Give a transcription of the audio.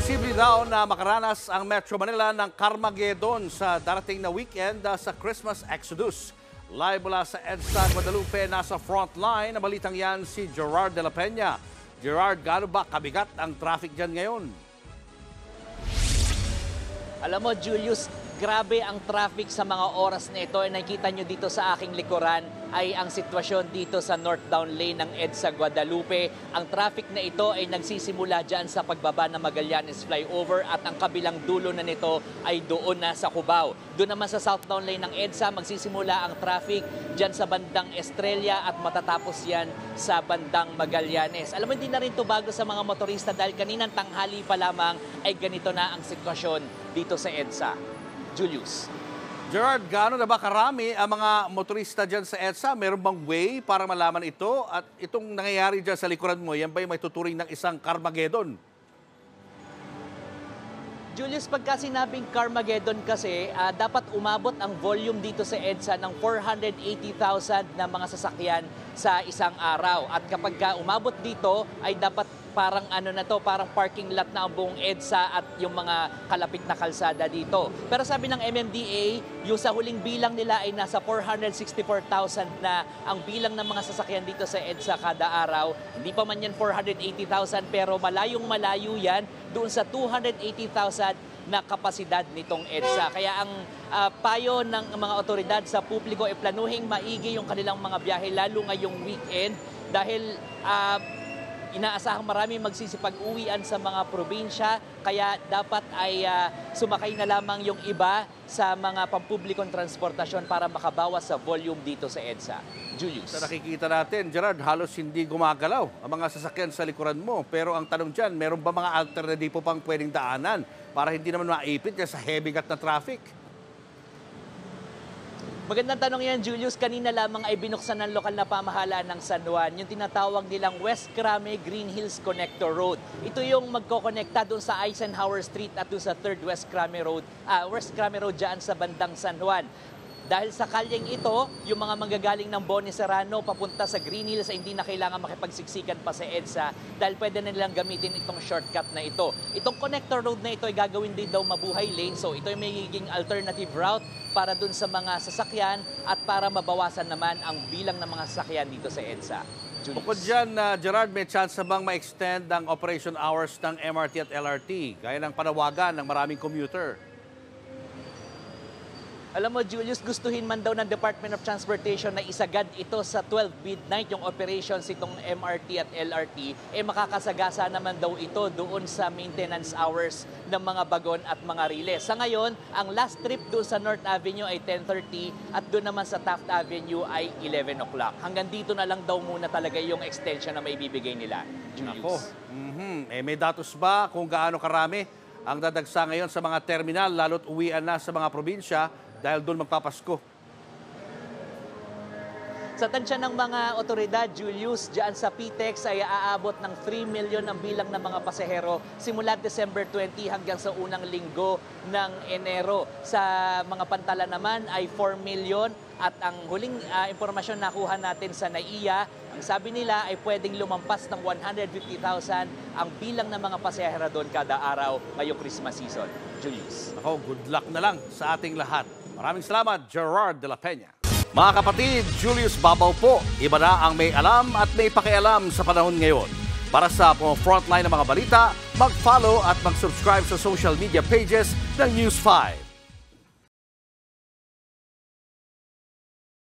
Posible daw na makaranas ang Metro Manila ng Carmageddon sa darating na weekend sa Christmas Exodus. Live mula sa EDSA Guadalupe, nasa frontline na balitang yan si Gerard de la Peña. Gerard, gaano ba kabigat ang traffic dyan ngayon? Alam mo, Julius, grabe ang traffic sa mga oras na ito. Nakikita nyo dito sa aking likuran ay ang sitwasyon dito sa northbound lane ng EDSA Guadalupe. Ang traffic na ito ay nagsisimula dyan sa pagbaba ng Magallanes flyover at ang kabilang dulo na nito ay doon na sa Cubao. Doon naman sa southbound lane ng EDSA, magsisimula ang traffic dyan sa bandang Estrella at matatapos yan sa bandang Magallanes. Alam mo, hindi na rin ito bago sa mga motorista dahil kaninang tanghali pa lamang ay ganito na ang sitwasyon dito sa EDSA. Julius. Gerard, gaano na ba karami ang mga motorista dyan sa EDSA? Meron bang way para malaman ito? At itong nangyayari dyan sa likuran mo, yan ba yung may tuturing ng isang Carmageddon? Julius, pagka sinabing Carmageddon kasi, dapat umabot ang volume dito sa EDSA ng 480,000 na mga sasakyan sa isang araw. At kapag umabot dito, ay dapat parang parang parking lot na ang buong EDSA at yung mga kalapit na kalsada dito. Pero sabi ng MMDA, yung sa huling bilang nila ay nasa 464,000 na ang bilang ng mga sasakyan dito sa EDSA kada araw. Hindi pa man yan 480,000 pero malayong malayo yan doon sa 280,000 na kapasidad nitong EDSA. Kaya ang payo ng mga otoridad sa publiko ay planuhing maigi yung kanilang mga biyahe lalo ngayong weekend dahil inaasahang marami magsisipag-uwian sa mga probinsya, kaya dapat ay sumakay na lamang yung iba sa mga pampublikong transportasyon para makabawas sa volume dito sa EDSA. Julius. Sa nakikita natin, Gerard, halos hindi gumagalaw ang mga sasakyan sa likuran mo. Pero ang tanong dyan, meron ba mga alternatibo pang pwedeng daanan para hindi naman maipit sa heavy gat na traffic? Magandang tanong yan, Julius. Kanina lamang ay binuksan ng lokal na pamahalaan ng San Juan yung tinatawag nilang West Crame Green Hills Connector Road. Ito yung magkokonekta doon sa Eisenhower Street at doon sa 3rd West Crame Road dyan sa bandang San Juan. Dahil sa kalyeng ito, yung mga manggagaling ng Boni Serrano papunta sa Green Hills ay hindi na kailangan makipagsiksikan pa sa EDSA dahil pwede na nilang gamitin itong shortcut na ito. Itong connector road na ito ay gagawin din daw mabuhay lane, so ito ay magiging alternative route para dun sa mga sasakyan at para mabawasan naman ang bilang ng mga sasakyan dito sa EDSA. Julius. Bukod dyan, Gerard, may chance na bang ma-extend ang operation hours ng MRT at LRT gaya ng panawagan ng maraming commuter? Alam mo, Julius, gustuhin man daw ng Department of Transportation na isagad ito sa 12 midnight yung operations itong MRT at LRT, makakasagasa naman daw ito doon sa maintenance hours ng mga bagon at mga riles. Sa ngayon, ang last trip doon sa North Avenue ay 10:30 at doon naman sa Taft Avenue ay 11 o'clock. Hanggang dito na lang daw muna talaga yung extension na may bibigay nila, Julius. Ako, may datos ba kung gaano karami ang dadagsa ngayon sa mga terminal, lalo't uwian na sa mga probinsya dahil doon magpapasko? Sa tansya ng mga otoridad, Julius, dyan sa PTEX ay aabot ng 3 million ang bilang ng mga pasahero simula December 20 hanggang sa unang linggo ng Enero. Sa mga pantala naman ay 4 million at ang huling impormasyon nakuha natin sa NAIA, ang sabi nila ay pwedeng lumampas ng 150,000 ang bilang ng mga pasahero doon kada araw ngayong Christmas season. Julius. Ako, good luck na lang sa ating lahat. Maraming salamat, Gerard de la Peña. Mga kapatid, Julius Babaw po. Iba na ang may alam at may pakialam sa panahon ngayon. Para sa frontline ng mga balita, mag-follow at mag-subscribe sa social media pages ng News 5.